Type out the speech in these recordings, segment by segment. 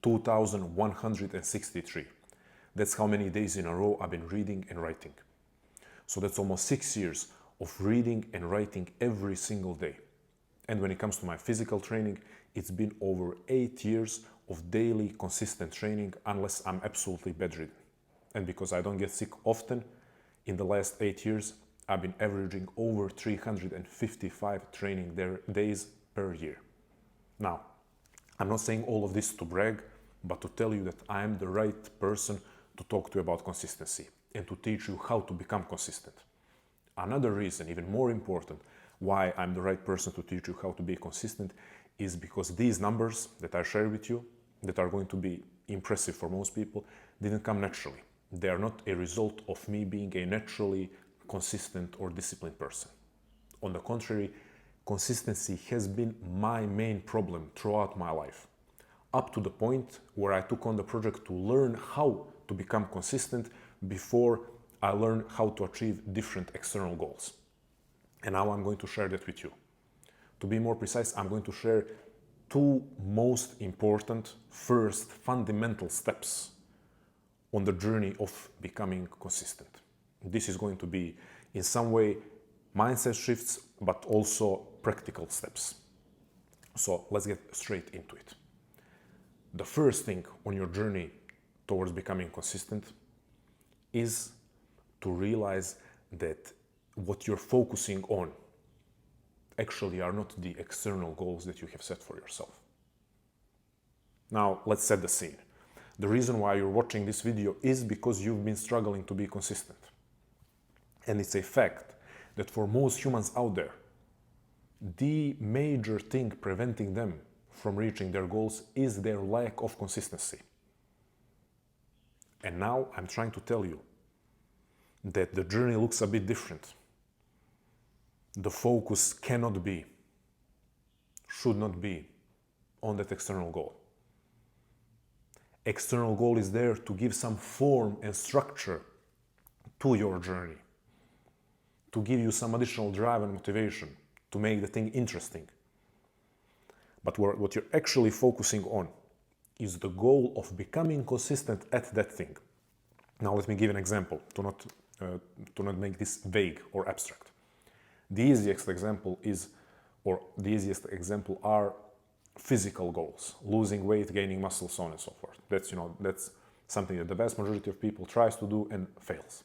2,163. That's how many days in a row I've been reading and writing. So that's almost 6 years of reading and writing every single day. And when it comes to my physical training, it's been over 8 years of daily consistent training unless I'm absolutely bedridden. And because I don't get sick often, in the last 8 years, I've been averaging over 355 training days per year. Now, I'm not saying all of this to brag, but to tell you that I am the right person to talk to you about consistency and to teach you how to become consistent. Another reason, even more important, why I'm the right person to teach you how to be consistent is because these numbers that I share with you, that are going to be impressive for most people, didn't come naturally. They are not a result of me being a naturally consistent or disciplined person. On the contrary, consistency has been my main problem throughout my life, up to the point where I took on the project to learn how to become consistent before I learned how to achieve different external goals. And now I'm going to share that with you. To be more precise, I'm going to share two most important, first fundamental steps on the journey of becoming consistent. This is going to be in some way mindset shifts, but also practical steps. So let's get straight into it. The first thing on your journey towards becoming consistent is to realize that what you're focusing on actually are not the external goals that you have set for yourself. Now, let's set the scene. The reason why you're watching this video is because you've been struggling to be consistent. And it's a fact that for most humans out there, the major thing preventing them from reaching their goals is their lack of consistency. And now I'm trying to tell you that the journey looks a bit different. The focus cannot be, should not be on that external goal. External goal is there to give some form and structure to your journey, to give you some additional drive and motivation, to make the thing interesting. But what you're actually focusing on is the goal of becoming consistent at that thing. Now let me give an example to not make this vague or abstract. The easiest example are physical goals: losing weight, gaining muscle, so on and so forth. That's something that the vast majority of people tries to do and fails.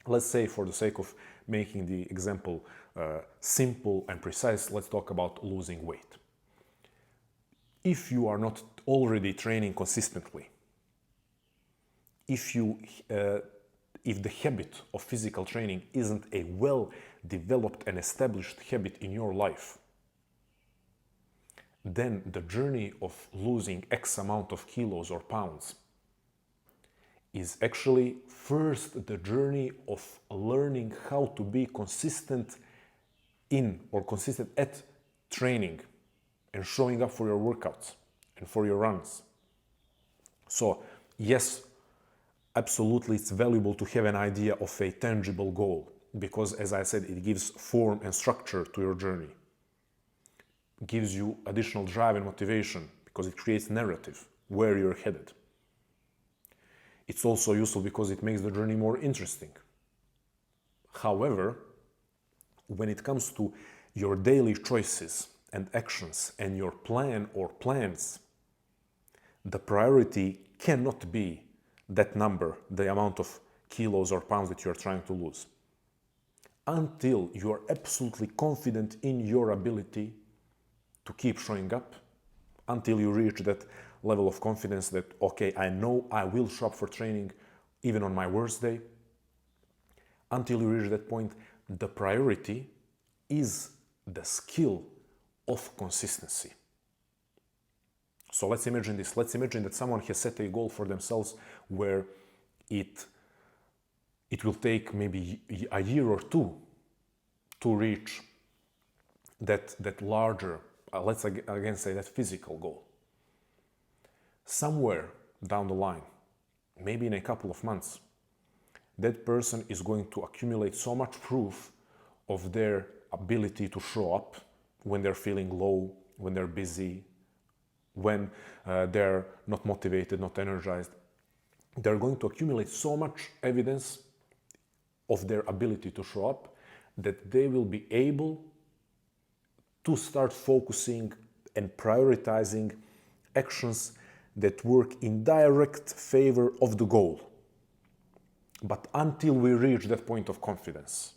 Let's say, for the sake of making the example simple and precise, let's talk about losing weight. If you are not already training consistently, if the habit of physical training isn't a well-developed and established habit in your life, then the journey of losing X amount of kilos or pounds is actually first the journey of learning how to be consistent in or consistent at training and showing up for your workouts and for your runs. So yes, absolutely it's valuable to have an idea of a tangible goal because, as I said, it gives form and structure to your journey. It gives you additional drive and motivation because it creates narrative where you're headed. It's also useful because it makes the journey more interesting. However, when it comes to your daily choices and actions and your plan or plans, the priority cannot be that number, the amount of kilos or pounds that you're trying to lose, until you are absolutely confident in your ability to keep showing up, until you reach that level of confidence that, okay, I know I will show up for training even on my worst day. Until you reach that point, the priority is the skill of consistency. So let's imagine this. Let's imagine that someone has set a goal for themselves where it will take maybe a year or two to reach that larger, let's again say that physical goal. Somewhere down the line, maybe in a couple of months, that person is going to accumulate so much proof of their ability to show up when they're feeling low, when they're busy, when they're not motivated, not energized. They're going to accumulate so much evidence of their ability to show up that they will be able to start focusing and prioritizing actions that work in direct favor of the goal. But until we reach that point of confidence,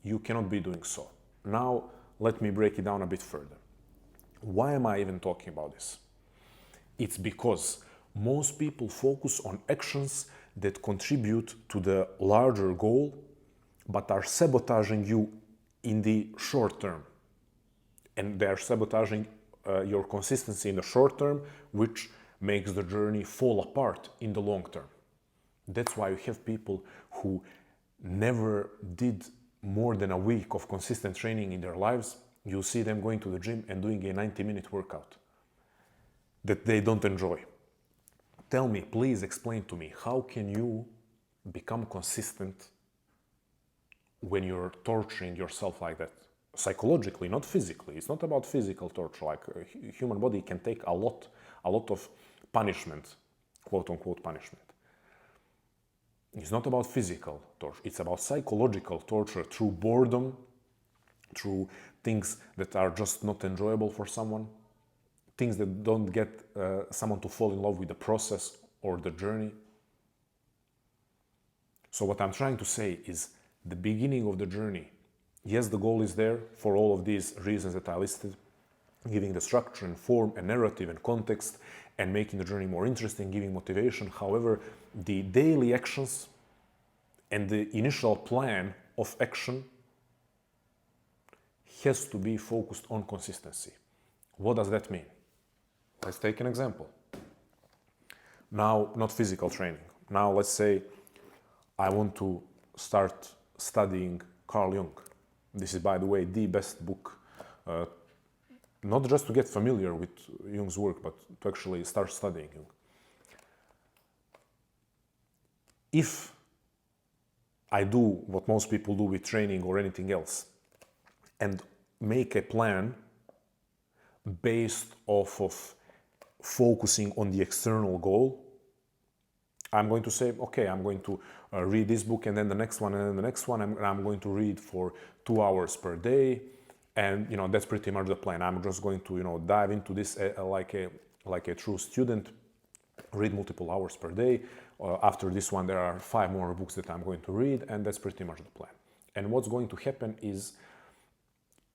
you cannot be doing so. Now, let me break it down a bit further. Why am I even talking about this? It's because most people focus on actions that contribute to the larger goal, but are sabotaging you in the short term. And they are sabotaging your consistency in the short term, which makes the journey fall apart in the long term. That's why you have people who never did more than a week of consistent training in their lives. You see them going to the gym and doing a 90-minute workout that they don't enjoy. Tell me, please explain to me, how can you become consistent when you're torturing yourself like that? Psychologically, not physically. It's not about physical torture. Like a human body can take a lot of punishment, quote unquote punishment. It's not about physical torture. It's about psychological torture through boredom, through things that are just not enjoyable for someone, things that don't get someone to fall in love with the process or the journey. So what I'm trying to say is the beginning of the journey. Yes, the goal is there for all of these reasons that I listed, giving the structure and form and narrative and context and making the journey more interesting, giving motivation. However, the daily actions and the initial plan of action has to be focused on consistency. What does that mean? Let's take an example. Now, not physical training. Now, let's say I want to start studying Carl Jung. This is, by the way, the best book, not just to get familiar with Jung's work, but to actually start studying Jung. If I do what most people do with training or anything else, and make a plan based off of focusing on the external goal, I'm going to say, okay, I'm going to read this book and then the next one and then the next one, and I'm going to read for 2 hours per day. And, that's pretty much the plan. I'm just going to, dive into this like a true student, read multiple hours per day. After this one, there are 5 more books that I'm going to read, and that's pretty much the plan. And what's going to happen is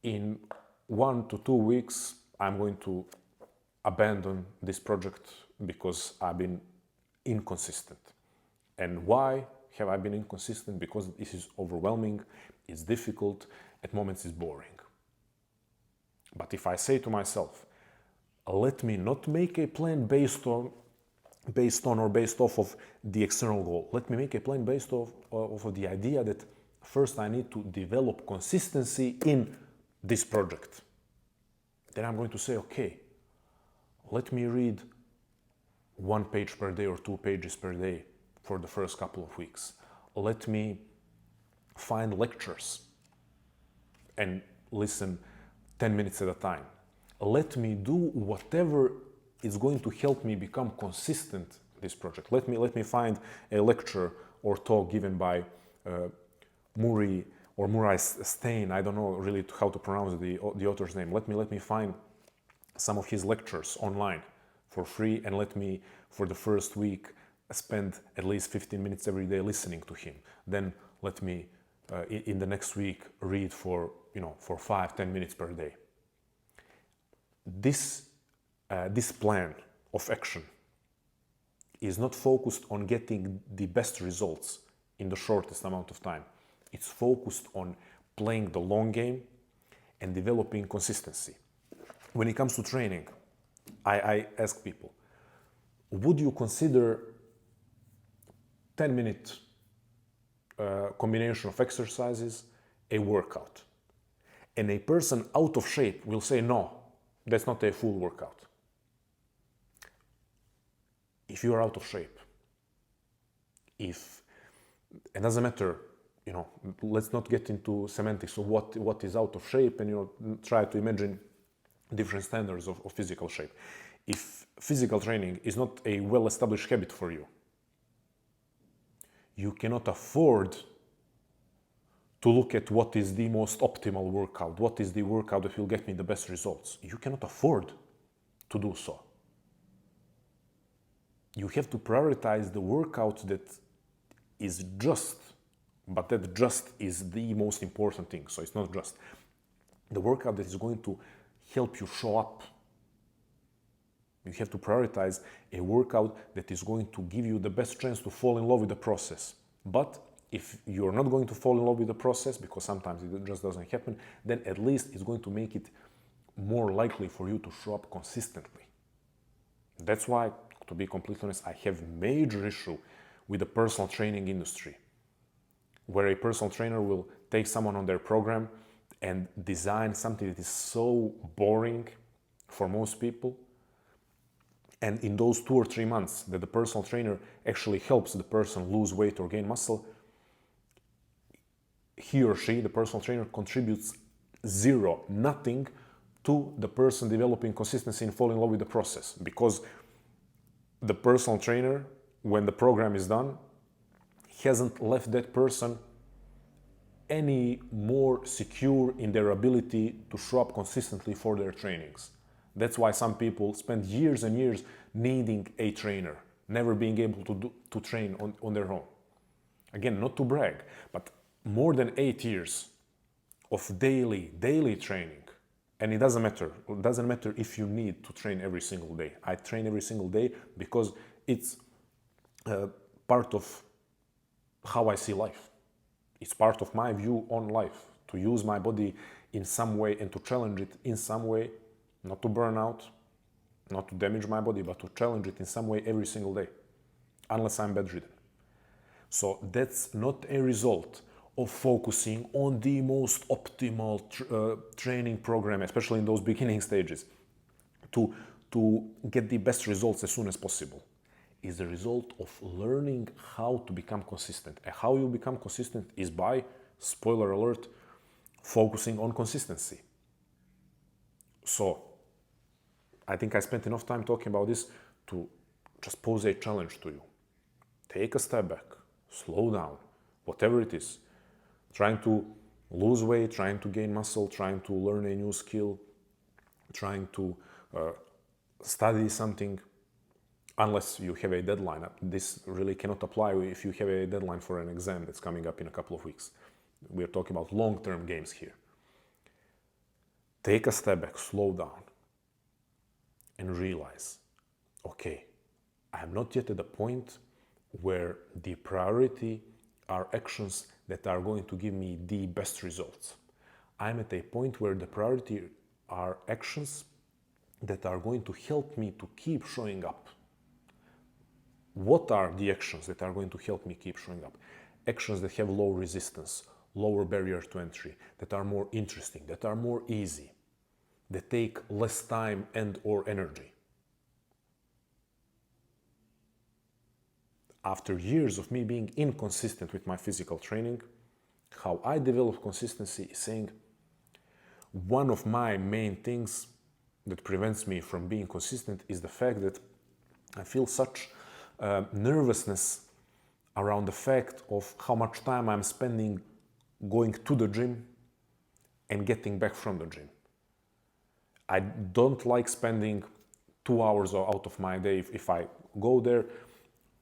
in 1 to 2 weeks, I'm going to abandon this project because I've been inconsistent. And why have I been inconsistent? Because this is overwhelming, it's difficult, at moments it's boring. But if I say to myself, let me not make a plan based off of the external goal. Let me make a plan based off of the idea that first I need to develop consistency in this project. Then I'm going to say, okay, let me read 1 page per day or 2 pages per day for the first couple of weeks. Let me find lectures and listen 10 minutes at a time. Let me do whatever is going to help me become consistent in this project. Let me find a lecture or talk given by Murray Stein. I don't know really how to pronounce the author's name. Let me find some of his lectures online for free, and let me, for the first week, spend at least 15 minutes every day listening to him. Then let me, in the next week, read for 5-10 minutes per day. This plan of action is not focused on getting the best results in the shortest amount of time. It's focused on playing the long game and developing consistency. When it comes to training, I ask people, would you consider 10-minute combination of exercises a workout? And a person out of shape will say, no, that's not a full workout. If you are out of shape, it doesn't matter, let's not get into semantics of what is out of shape and try to imagine different standards of physical shape. if physical training is not a well-established habit for you, you cannot afford to look at what is the most optimal workout, what is the workout that will get me the best results. You cannot afford to do so. You have to prioritize the workout that is just, but that just is the most important thing. So it's not just the workout that is going to help you show up. You have to prioritize a workout that is going to give you the best chance to fall in love with the process. But if you're not going to fall in love with the process, because sometimes it just doesn't happen, then at least it's going to make it more likely for you to show up consistently. That's why, to be completely honest, I have major issue with the personal training industry, where a personal trainer will take someone on their program and design something that is so boring for most people. And in those 2 or 3 months that the personal trainer actually helps the person lose weight or gain muscle, he or she, the personal trainer, contributes zero, nothing to the person developing consistency and falling in love with the process. Because the personal trainer, when the program is done, hasn't left that person any more secure in their ability to show up consistently for their trainings. That's why some people spend years and years needing a trainer, never being able to train on their own. Again, not to brag, but more than 8 years of daily training. And it doesn't matter if you need to train every single day. I train every single day because it's part of how I see life. It's part of my view on life, to use my body in some way and to challenge it in some way, not to burn out, not to damage my body, but to challenge it in some way every single day, unless I'm bedridden. So that's not a result of focusing on the most optimal training program, especially in those beginning stages, to get the best results as soon as possible. Is the result of learning how to become consistent. And how you become consistent is by, spoiler alert, focusing on consistency. So, I think I spent enough time talking about this to just pose a challenge to you. Take a step back, slow down, whatever it is. Trying to lose weight, trying to gain muscle, trying to learn a new skill, trying to study something, unless you have a deadline. This really cannot apply if you have a deadline for an exam that's coming up in a couple of weeks. We're talking about long-term games here. Take a step back, slow down, and realize, okay, I'm not yet at the point where the priority are actions that are going to give me the best results. I'm at a point where the priority are actions that are going to help me to keep showing up. What are the actions that are going to help me keep showing up? Actions that have low resistance, lower barrier to entry, that are more interesting, that are more easy, that take less time and or energy. After years of me being inconsistent with my physical training, how I develop consistency is saying one of my main things that prevents me from being consistent is the fact that I feel such nervousness around the fact of how much time I'm spending going to the gym and getting back from the gym. I don't like spending 2 hours out of my day. If I go there,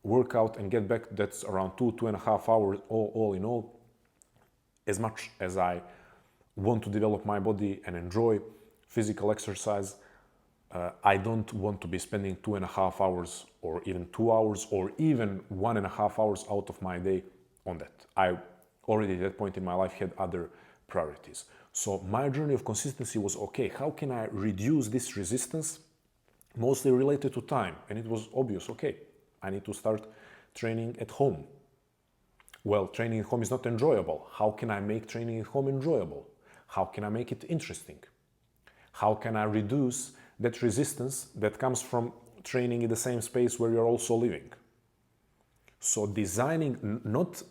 work out and get back, that's around 2.5 hours all in all. As much as I want to develop my body and enjoy physical exercise, I don't want to be spending 2.5 hours or even 2 hours or even 1.5 hours out of my day on that. I already at that point in my life had other priorities. So my journey of consistency was, okay, how can I reduce this resistance? Mostly related to time. And it was obvious, okay, I need to start training at home. Well, training at home is not enjoyable. How can I make training at home enjoyable? How can I make it interesting? How can I reduce that resistance that comes from training in the same space where you're also living? So designing not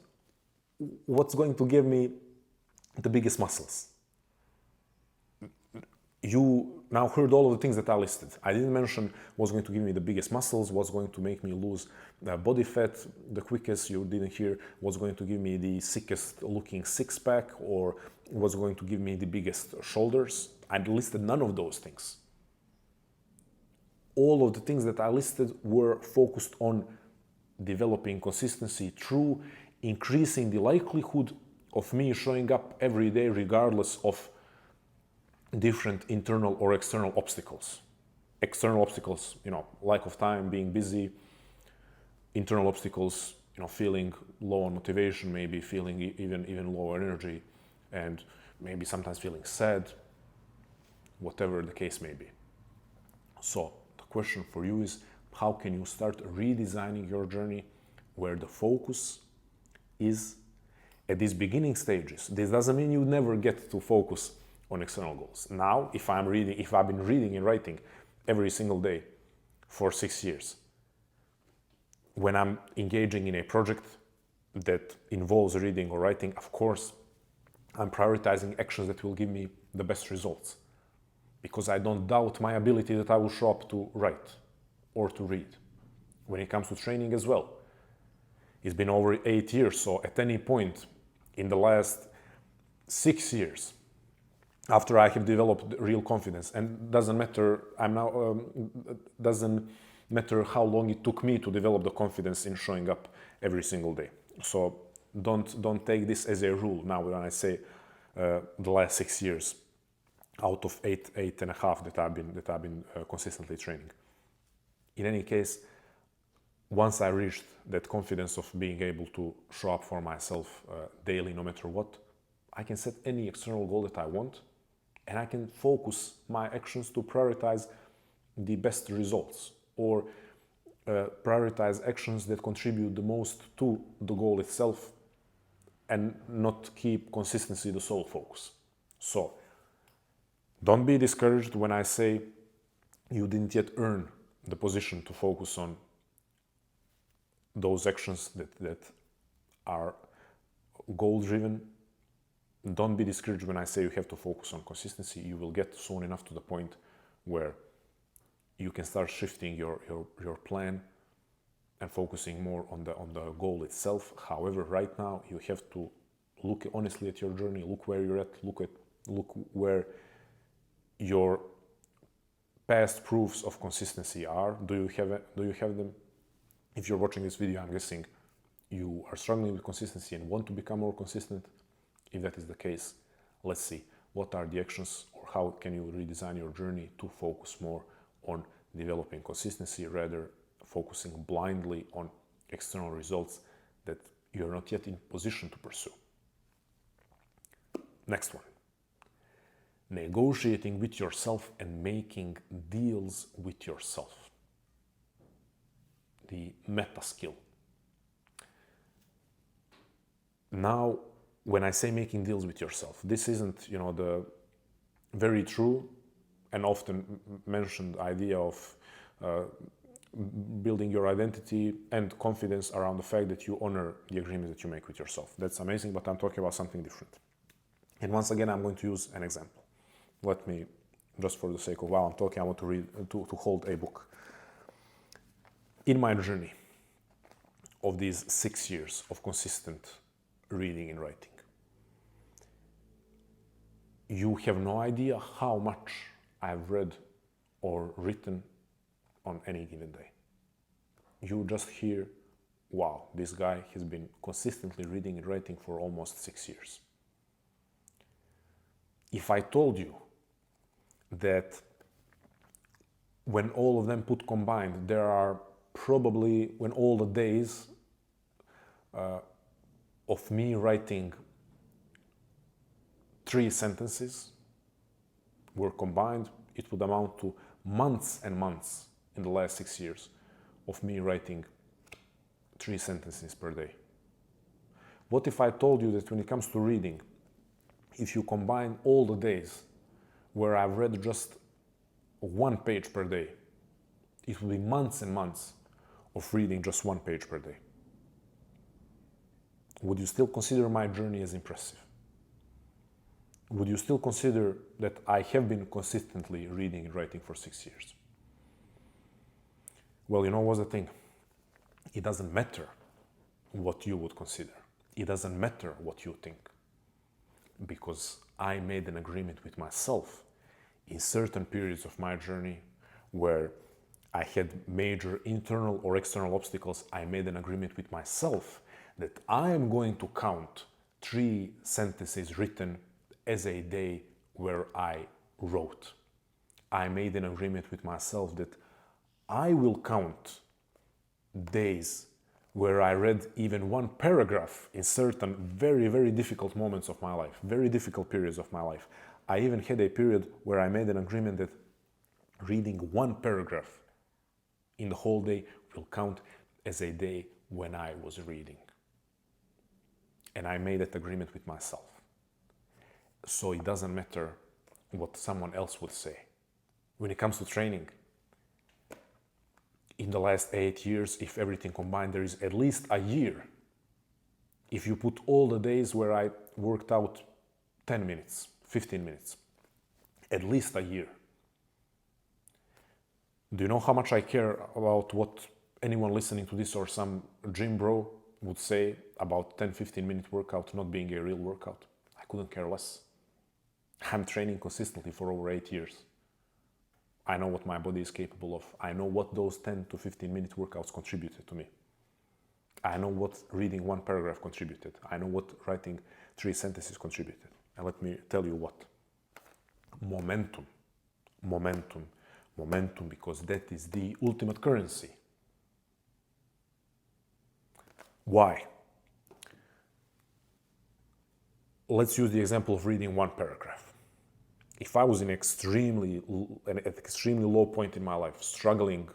what's going to give me the biggest muscles. You now heard all of the things that I listed. I didn't mention what's going to give me the biggest muscles, what's going to make me lose body fat the quickest. You didn't hear what's going to give me the sickest looking six-pack, or what's going to give me the biggest shoulders. I listed none of those things. All of the things that I listed were focused on developing consistency through increasing the likelihood of me showing up every day regardless of different internal or external obstacles. External obstacles, lack of time, being busy. Internal obstacles, feeling low on motivation, maybe feeling even lower energy, and maybe sometimes feeling sad, whatever the case may be. So the question for you is, how can you start redesigning your journey where the focus is at these beginning stages? This doesn't mean you never get to focus on external goals. Now, if I've been reading and writing every single day for 6 years, when I'm engaging in a project that involves reading or writing, of course, I'm prioritizing actions that will give me the best results, because I don't doubt my ability that I will show up to write or to read. When it comes to training as well, it's been over 8 years, so at any point in the last 6 years, after I have developed real confidence, and doesn't matter how long it took me to develop the confidence in showing up every single day. So don't take this as a rule. Now, when I say the last 6 years out of eight and a half that I've been consistently training. In any case, once I reached that confidence of being able to show up for myself daily, no matter what, I can set any external goal that I want, and I can focus my actions to prioritize the best results, or prioritize actions that contribute the most to the goal itself, and not keep consistency the sole focus. So don't be discouraged when I say you didn't yet earn the position to focus on those actions that are goal-driven. Don't be discouraged when I say you have to focus on consistency. You will get soon enough to the point where you can start shifting your plan and focusing more on the goal itself. However, right now you have to look honestly at your journey, look where you're at, look where your past proofs of consistency are. Do you have them? If you're watching this video, I'm guessing you are struggling with consistency and want to become more consistent. If that is the case, let's see what are the actions, or how can you redesign your journey to focus more on developing consistency, rather focusing blindly on external results that you're not yet in position to pursue. Next one. Negotiating with yourself and making deals with yourself. The meta skill. Now, when I say making deals with yourself, this isn't, the very true and often mentioned idea of building your identity and confidence around the fact that you honor the agreements that you make with yourself. That's amazing, but I'm talking about something different. And once again, I'm going to use an example. Let me, just for the sake of while I'm talking, I want to read, to hold a book. In my journey of these 6 years of consistent reading and writing, you have no idea how much I've read or written on any given day. You just hear, wow, this guy has been consistently reading and writing for almost 6 years. If I told you that when all of them put combined, there are probably, when all the days of me writing 3 sentences were combined, it would amount to months and months in the last 6 years of me writing 3 sentences per day. What if I told you that when it comes to reading, if you combine all the days where I've read just 1 page per day, it will be months and months of reading just 1 page per day? Would you still consider my journey as impressive? would you still consider that I have been consistently reading and writing for 6 years? Well, you know what's the thing? It doesn't matter what you would consider. It doesn't matter what you think. Because I made an agreement with myself in certain periods of my journey where I had major internal or external obstacles. I made an agreement with myself that I am going to count 3 sentences written as a day where I wrote. I made an agreement with myself that I will count days where I read even 1 paragraph in certain very, very difficult moments of my life, very difficult periods of my life. I even had a period where I made an agreement that reading 1 paragraph in the whole day will count as a day when I was reading. And I made that agreement with myself. So it doesn't matter what someone else would say. When it comes to training, in the last 8 years, if everything combined, there is at least a year. If you put all the days where I worked out 10 minutes, 15 minutes, at least a year. Do you know how much I care about what anyone listening to this or some gym bro would say about 10-15 minute workout not being a real workout? I couldn't care less. I'm training consistently for over 8 years. I know what my body is capable of. I know what those 10 to 15 minute workouts contributed to me. I know what reading 1 paragraph contributed. I know what writing 3 sentences contributed. And let me tell you what. Momentum. Momentum. Momentum, because that is the ultimate currency. Why? Let's use the example of reading 1 paragraph. If I was in an extremely low point in my life, struggling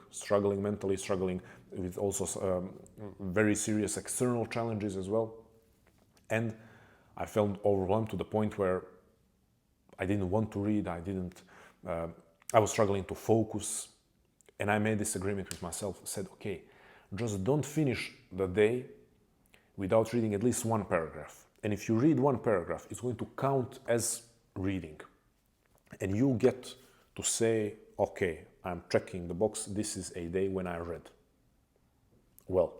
mentally, struggling with also very serious external challenges as well, and I felt overwhelmed to the point where I didn't want to read, I was struggling to focus, and I made this agreement with myself, said, okay, just don't finish the day without reading at least 1 paragraph. And if you read 1 paragraph, it's going to count as reading. And you get to say, okay, I'm checking the box, this is a day when I read. Well,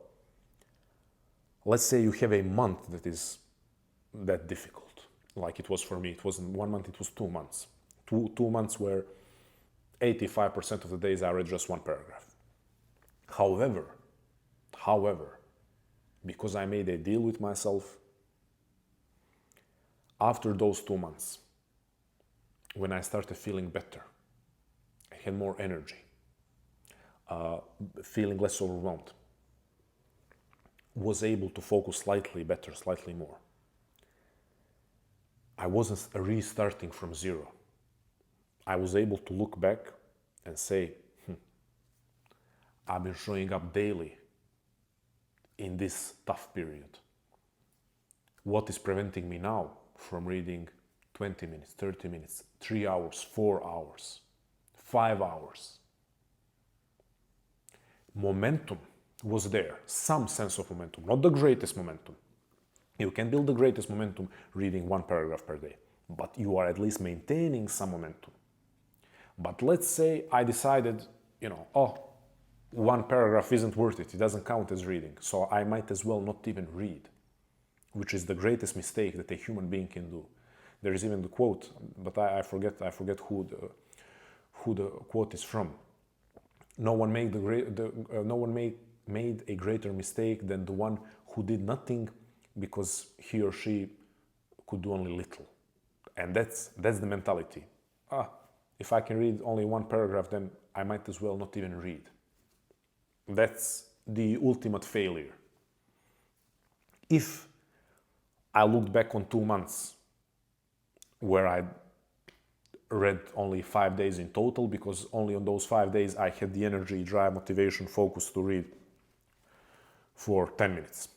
let's say you have a month that is that difficult, like it was for me. It wasn't 1 month, it was 2 months. Two months where 85% of the days I read just 1 paragraph. However, because I made a deal with myself, after those 2 months, when I started feeling better, I had more energy, feeling less overwhelmed, was able to focus slightly better, slightly more. I wasn't restarting from zero. I was able to look back and say, I've been showing up daily in this tough period. What is preventing me now from reading 20 minutes, 30 minutes, 3 hours, 4 hours, 5 hours? Momentum was there, some sense of momentum, not the greatest momentum. You can build the greatest momentum reading 1 paragraph per day, but you are at least maintaining some momentum. But let's say I decided, 1 paragraph isn't worth it, it doesn't count as reading, so I might as well not even read, which is the greatest mistake that a human being can do. There is even the quote, but I forget who the quote is from. No one made a greater mistake than the one who did nothing because he or she could do only little. And that's the mentality. If I can read only 1 paragraph, then I might as well not even read. That's the ultimate failure. If I looked back on 2 months where I read only 5 days in total, because only on those 5 days I had the energy, drive, motivation, focus to read for 10 minutes.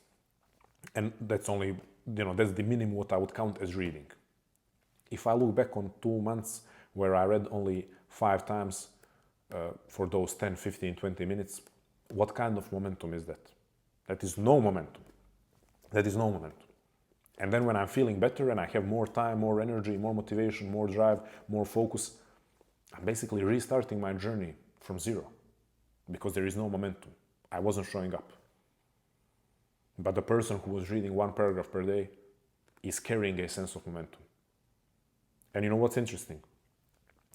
And that's only, that's the minimum what I would count as reading. If I look back on 2 months where I read only 5 times for those 10, 15, 20 minutes, what kind of momentum is that? That is no momentum. That is no momentum. And then when I'm feeling better and I have more time, more energy, more motivation, more drive, more focus, I'm basically restarting my journey from zero because there is no momentum. I wasn't showing up. But the person who was reading 1 paragraph per day is carrying a sense of momentum. And you know what's interesting?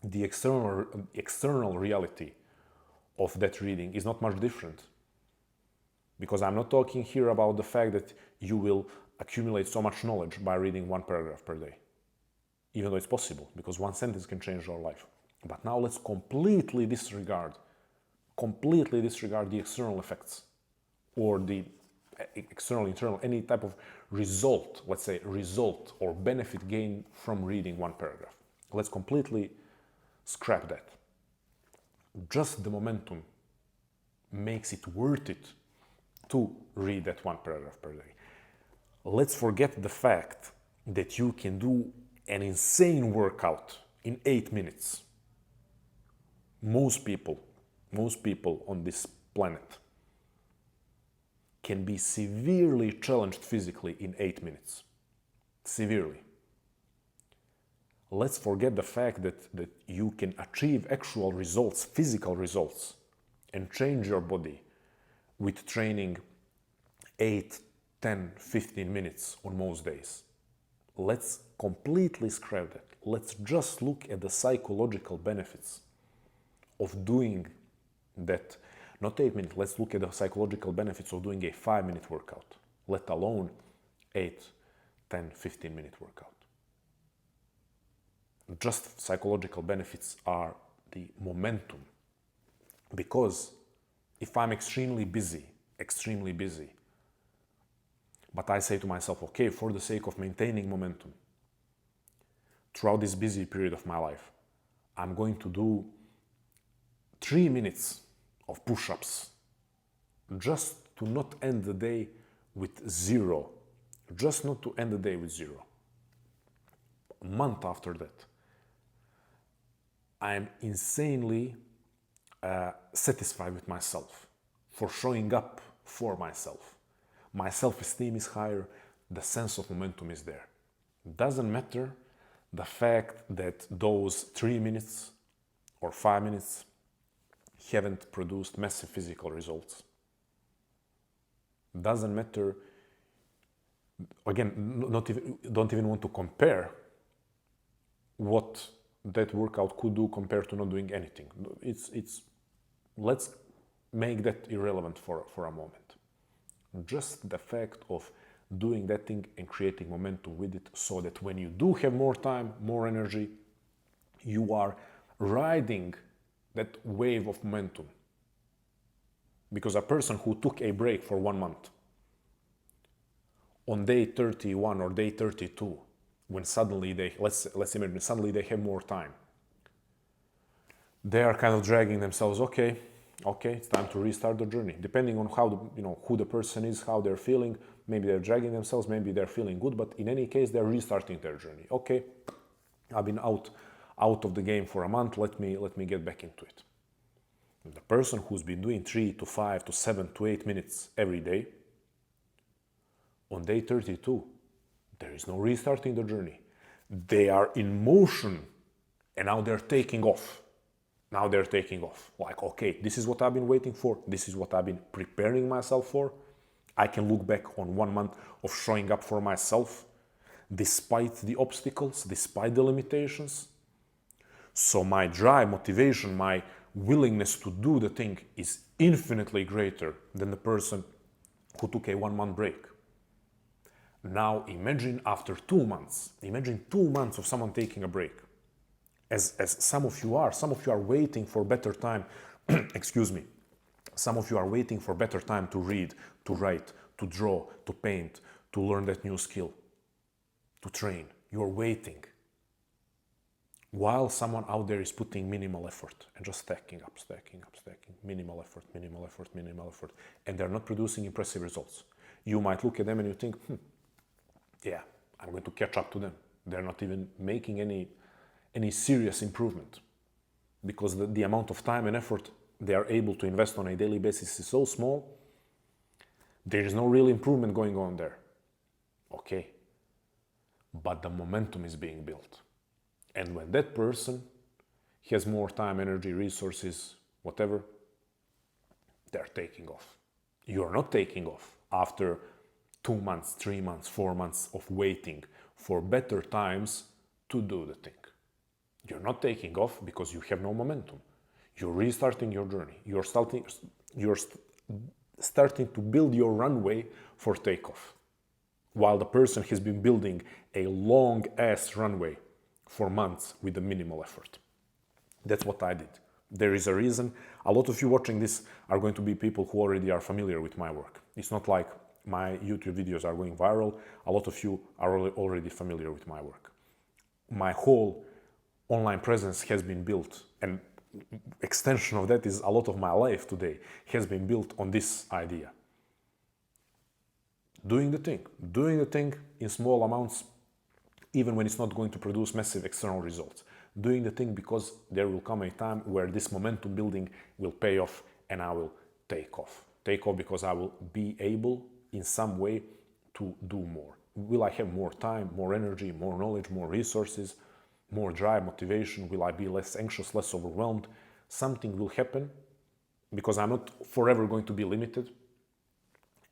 The external reality of that reading is not much different. Because I'm not talking here about the fact that you will accumulate so much knowledge by reading 1 paragraph per day. Even though it's possible, because 1 sentence can change your life. But now let's completely disregard the external effects or the external, internal, any type of result, let's say result or benefit gained from reading 1 paragraph. Let's completely scrap that. Just the momentum makes it worth it to read that 1 paragraph per day. Let's forget the fact that you can do an insane workout in 8 minutes. Most people on this planet can be severely challenged physically in 8 minutes. Severely. Let's forget the fact that you can achieve actual results, physical results, and change your body with training 8, 10, 15 minutes on most days. Let's completely scrap that. Let's just look at the psychological benefits of doing that. Not 8 minutes, let's look at the psychological benefits of doing a 5-minute workout, let alone 8, 10, 15-minute workout. Just psychological benefits are the momentum. Because if I'm extremely busy, but I say to myself, okay, for the sake of maintaining momentum, throughout this busy period of my life, I'm going to do 3 minutes of push-ups just to not end the day with 0. Just not to end the day with 0. A month after that, I'm insanely satisfied with myself for showing up for myself. My self-esteem is higher, the sense of momentum is there. Doesn't matter the fact that those 3 minutes or 5 minutes haven't produced massive physical results. Doesn't matter, again, don't even want to compare what that workout could do compared to not doing anything. Let's make that irrelevant for a moment. Just the fact of doing that thing and creating momentum with it, so that when you do have more time, more energy, you are riding that wave of momentum. Because a person who took a break for 1 month, on day 31 or day 32, when suddenly let's imagine suddenly they have more time, they are kind of dragging themselves. Okay, it's time to restart the journey. Depending on how who the person is, how they're feeling, maybe they're dragging themselves, maybe they're feeling good, but in any case, they're restarting their journey. Okay, I've been out of the game for a month. Let me get back into it. And the person who's been doing 3 to 5 to 7 to 8 minutes every day, on day 32, there is no restarting the journey. They are in motion, and now they're taking off. Like, okay, this is what I've been waiting for. This is what I've been preparing myself for. I can look back on 1 month of showing up for myself, despite the obstacles, despite the limitations. So my drive, motivation, my willingness to do the thing is infinitely greater than the person who took a 1 month break. Now imagine after 2 months, imagine 2 months of someone taking a break. As some of you are waiting for better time, excuse me, some of you are waiting for better time to read, to write, to draw, to paint, to learn that new skill, to train. You're waiting. While someone out there is putting minimal effort and just stacking up, minimal effort, and they're not producing impressive results. You might look at them and you think, yeah, I'm going to catch up to them. They're not even making any serious improvement, because the amount of time and effort they are able to invest on a daily basis is so small, there is no real improvement going on there. Okay, but the momentum is being built. And when that person has more time, energy, resources, whatever, they're taking off. You're not taking off after 2 months, 3 months, 4 months of waiting for better times to do the thing. You're not taking off because you have no momentum. You're restarting your journey. You're starting to build your runway for takeoff, while the person has been building a long-ass runway for months with a minimal effort. That's what I did. There is a reason. A lot of you watching this are going to be people who already are familiar with my work. It's not like my YouTube videos are going viral. A lot of you are already familiar with my work. My whole online presence has been built, and extension of that is a lot of my life today has been built on this idea. Doing the thing in small amounts, even when it's not going to produce massive external results. Doing the thing because there will come a time where this momentum building will pay off and I will take off. Take off because I will be able in some way to do more. Will I have more time, more energy, more knowledge, more resources, more drive, motivation? Will I be less anxious, less overwhelmed? Something will happen because I'm not forever going to be limited.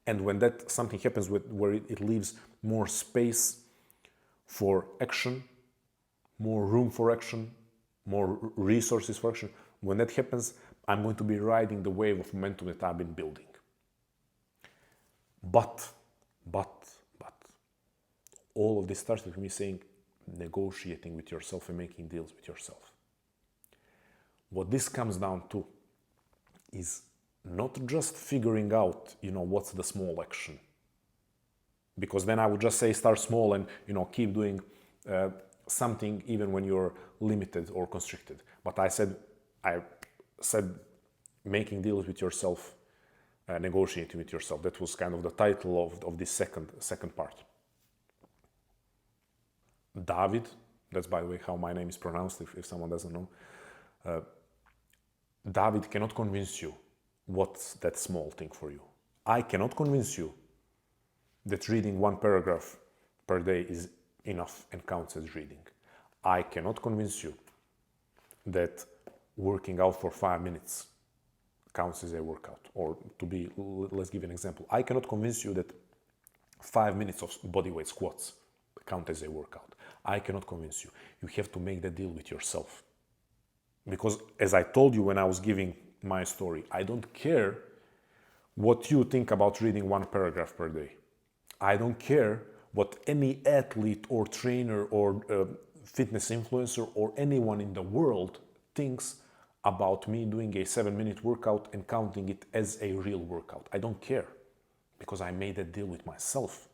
And when that something happens where it leaves more space for action, more room for action, more resources for action, when that happens, I'm going to be riding the wave of momentum that I've been building. But, all of this starts with me saying, negotiating with yourself and making deals with yourself. What this comes down to is not just figuring out, what's the small action. Because then I would just say start small and, keep doing something even when you're limited or constricted. But I said making deals with yourself, negotiating with yourself. That was kind of the title of this second part. David, that's by the way how my name is pronounced if someone doesn't know. David cannot convince you what's that small thing for you. I cannot convince you that reading 1 paragraph per day is enough and counts as reading. I cannot convince you that working out for 5 minutes counts as a workout. Or let's give an example. I cannot convince you that 5 minutes of bodyweight squats count as a workout. I cannot convince you. You have to make that deal with yourself. Because as I told you when I was giving my story, I don't care what you think about reading 1 paragraph per day. I don't care what any athlete or trainer or fitness influencer or anyone in the world thinks about me doing a 7-minute workout and counting it as a real workout. I don't care because I made a deal with myself.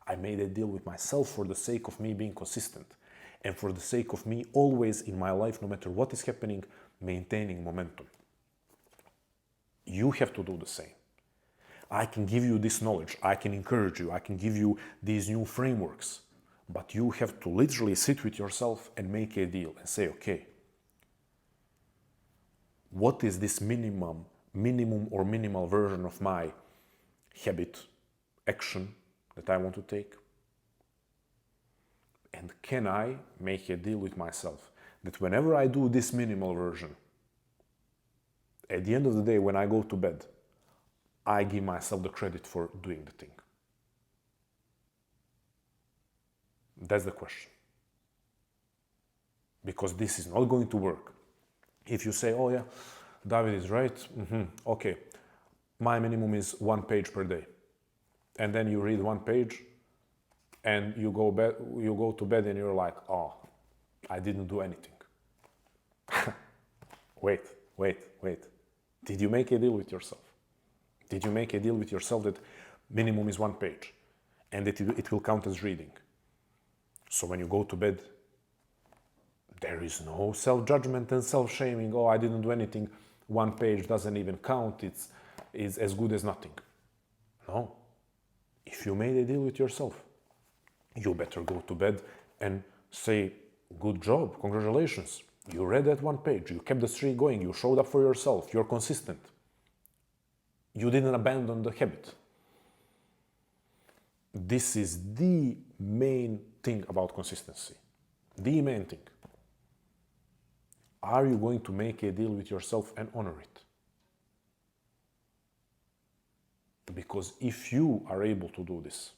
I made a deal with myself for the sake of me being consistent and for the sake of me always in my life, no matter what is happening, maintaining momentum. You have to do the same. I can give you this knowledge, I can encourage you, I can give you these new frameworks, but you have to literally sit with yourself and make a deal and say, okay, what is this minimum or minimal version of my habit, action that I want to take? And can I make a deal with myself that whenever I do this minimal version, at the end of the day, when I go to bed, I give myself the credit for doing the thing? That's the question. Because this is not going to work. If you say, oh yeah, David is right, okay, my minimum is 1 page per day. And then you read 1 page and you go to bed and you're like, oh, I didn't do anything. Wait. Did you make a deal with yourself? Did you make a deal with yourself that minimum is 1 page and that it will count as reading? So when you go to bed, there is no self-judgment and self-shaming. Oh, I didn't do anything. 1 page doesn't even count. It's as good as nothing. No. If you made a deal with yourself, you better go to bed and say, good job, congratulations. You read that 1 page, you kept the streak going, you showed up for yourself, you're consistent. You didn't abandon the habit. This is the main thing about consistency. The main thing. Are you going to make a deal with yourself and honor it? Because if you are able to do this,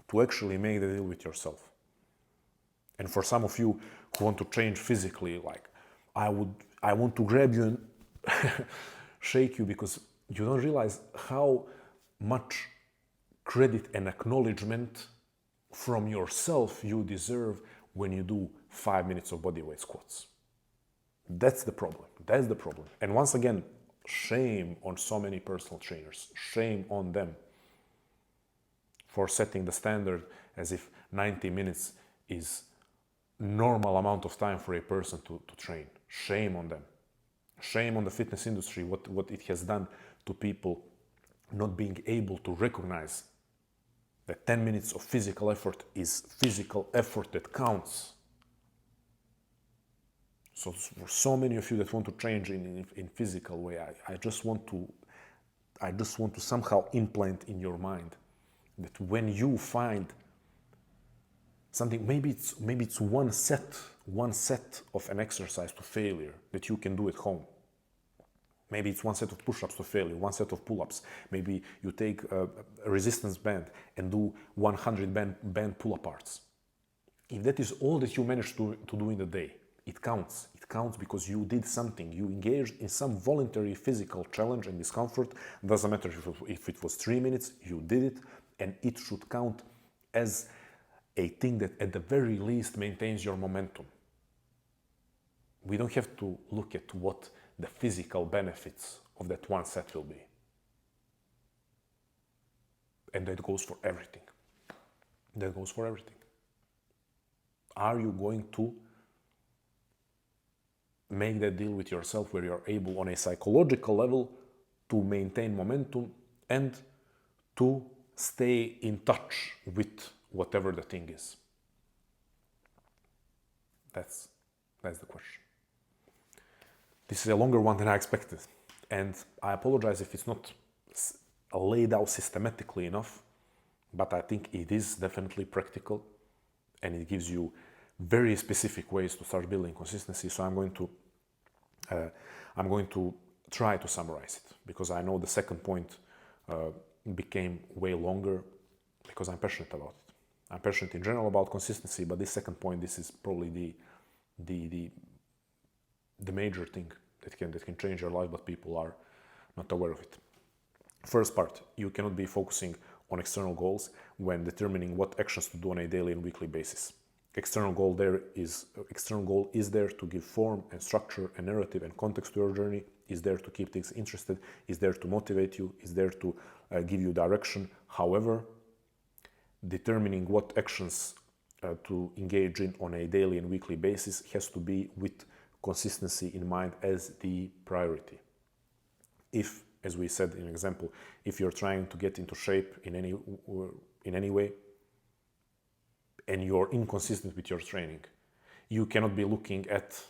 to actually make the deal with yourself, and for some of you who want to change physically, like I want to grab you and shake you, because you don't realize how much credit and acknowledgement from yourself you deserve when you do 5 minutes of bodyweight squats. That's the problem. That's the problem. And once again, shame on so many personal trainers. Shame on them for setting the standard as if 90 minutes is normal amount of time for a person to train. Shame on them. Shame on the fitness industry, what it has done to people not being able to recognize that 10 minutes of physical effort is physical effort that counts. So for so many of you that want to change in physical way, I just want to somehow implant in your mind that when you find something, maybe it's one set of an exercise to failure that you can do at home. Maybe it's one set of push-ups to failure, one set of pull-ups. Maybe you take a resistance band and do 100 band pull-aparts. If that is all that you manage to do in the day, it counts. It counts because you did something. You engaged in some voluntary physical challenge and discomfort. Doesn't matter if it was 3 minutes, you did it, and it should count as a thing that at the very least maintains your momentum. We don't have to look at what the physical benefits of that one set will be. And that goes for everything. That goes for everything. Are you going to make that deal with yourself where you're able on a psychological level to maintain momentum and to stay in touch with whatever the thing is? That's the question. This is a longer one than I expected, and I apologize if it's not laid out systematically enough, but I think it is definitely practical, and it gives you very specific ways to start building consistency. So I'm going to try to summarize it, because I know the second point became way longer because I'm passionate about it. I'm passionate in general about consistency, but this second point, this is probably the major thing that can change your life, but people are not aware of it. First part, you cannot be focusing on external goals when determining what actions to do on a daily and weekly basis. External goal is there to give form and structure and narrative and context to your journey, is there to keep things interested, is there to motivate you, is there to give you direction. However, determining what actions to engage in on a daily and weekly basis has to be with consistency in mind as the priority. If, as we said in example, if you're trying to get into shape in any way and you're inconsistent with your training, you cannot be looking at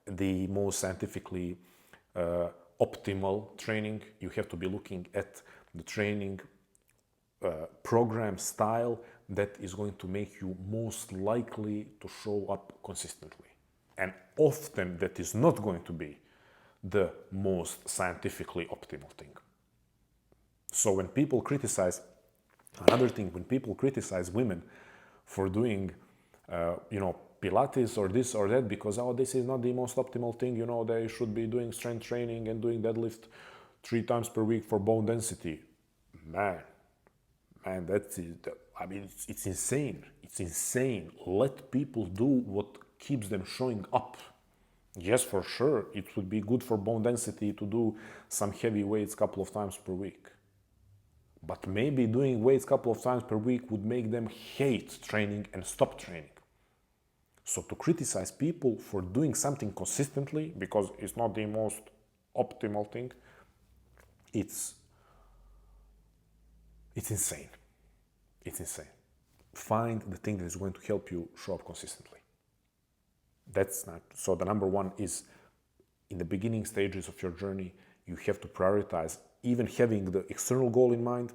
the most scientifically optimal training. You have to be looking at the training program style that is going to make you most likely to show up consistently. And often that is not going to be the most scientifically optimal thing. So when people criticize, another thing, when people criticize women for doing, Pilates or this or that, because, this is not the most optimal thing, they should be doing strength training and doing deadlift 3 times per week for bone density. Man, it's insane. It's insane. Let people do what keeps them showing up. Yes, for sure, it would be good for bone density to do some heavy weights a couple of times per week. But maybe doing weights a couple of times per week would make them hate training and stop training. So to criticize people for doing something consistently because it's not the most optimal thing, it's insane. It's insane. Find the thing that is going to help you show up consistently. So the number one is, in the beginning stages of your journey, you have to prioritize, even having the external goal in mind,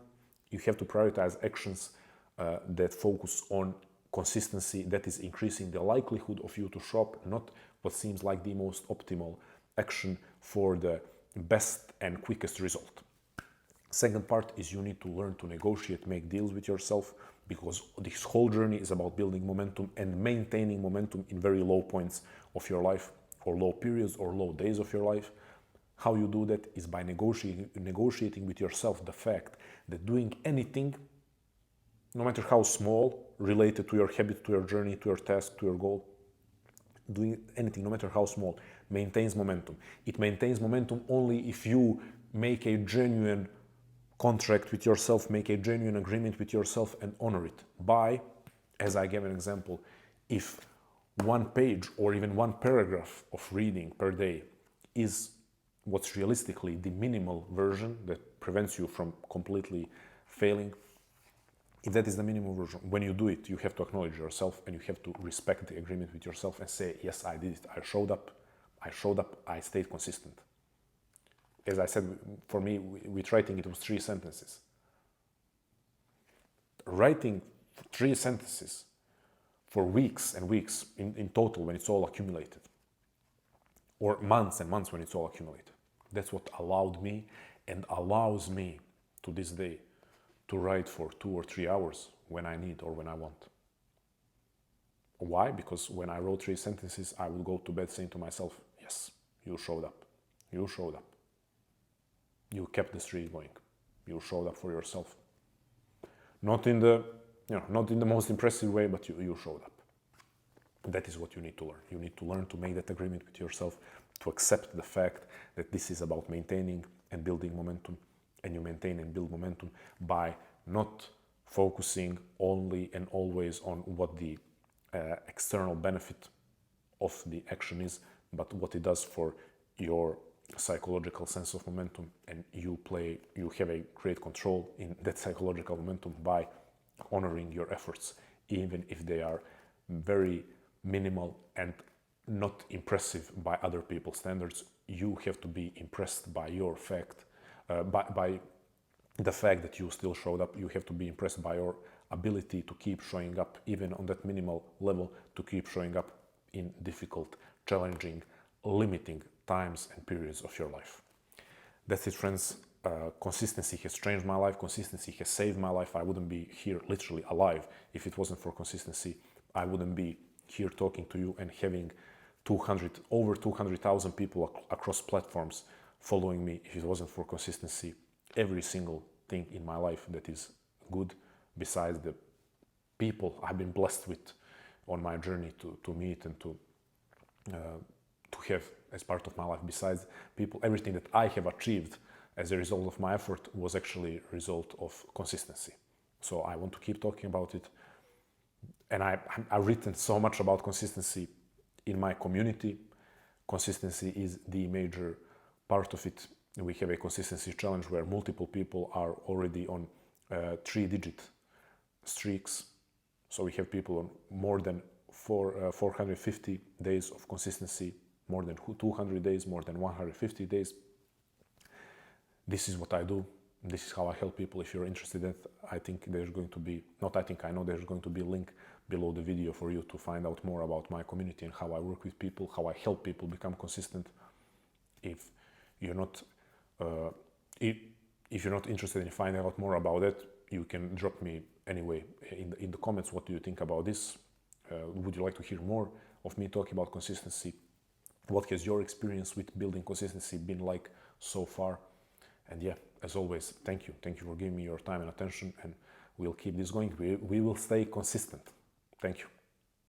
You have to prioritize actions that focus on consistency, that is increasing the likelihood of you to show up, not what seems like the most optimal action for the best and quickest result. Second part is you need to learn to negotiate, make deals with yourself, because this whole journey is about building momentum and maintaining momentum in very low points of your life, or low periods or low days of your life. How you do that is by negotiating with yourself the fact that doing anything, no matter how small, related to your habit, to your journey, to your task, to your goal, doing anything, no matter how small, maintains momentum. It maintains momentum only if you make a genuine contract with yourself, make a genuine agreement with yourself and honor it by, as I gave an example, if one page or even one paragraph of reading per day is what's realistically the minimal version that prevents you from completely failing, if that is the minimum version, when you do it, you have to acknowledge yourself and you have to respect the agreement with yourself and say, yes, I did it. I showed up, I stayed consistent. As I said, for me, with writing, it was 3 sentences. Writing 3 sentences for weeks and weeks in total when it's all accumulated, or months and months when it's all accumulated. That's what allowed me and allows me to this day to write for 2 or 3 hours when I need or when I want. Why? Because when I wrote 3 sentences, I would go to bed saying to myself, yes, you showed up. You showed up. You kept the streak going. You showed up for yourself. Not in the, not in the most impressive way, but you showed up. That is what you need to learn. You need to learn to make that agreement with yourself, to accept the fact that this is about maintaining and building momentum, and you maintain and build momentum by not focusing only and always on what the external benefit of the action is, but what it does for your psychological sense of momentum, and you have a great control in that psychological momentum by honoring your efforts, even if they are very minimal and not impressive by other people's standards. You have to be impressed by your fact, by the fact that you still showed up. You have to be impressed by your ability to keep showing up, even on that minimal level, to keep showing up in difficult, challenging, limiting times and periods of your life. That's it, friends. Consistency has changed my life. Consistency has saved my life. I wouldn't be here literally alive if it wasn't for consistency. I wouldn't be here talking to you and having over 200,000 people across platforms following me if it wasn't for consistency. Every single thing in my life that is good, besides the people I've been blessed with on my journey to meet and to have as part of my life, besides people, everything that I have achieved as a result of my effort was actually a result of consistency. So I want to keep talking about it. And I've written so much about consistency in my community. Consistency is the major part of it. We have a consistency challenge where multiple people are already on 3-digit streaks. So we have people on more than 450 days of consistency, more than 200 days, more than 150 days. This is what I do. This is how I help people. If you're interested in it, I think there's going to be, I know there's going to be a link below the video for you to find out more about my community and how I work with people, how I help people become consistent. If you're not interested in finding out more about it, you can drop me anyway in the comments. What do you think about this? Would you like to hear more of me talking about consistency? What has your experience with building consistency been like so far? And yeah, as always, thank you. Thank you for giving me your time and attention, and we'll keep this going. We will stay consistent. Thank you.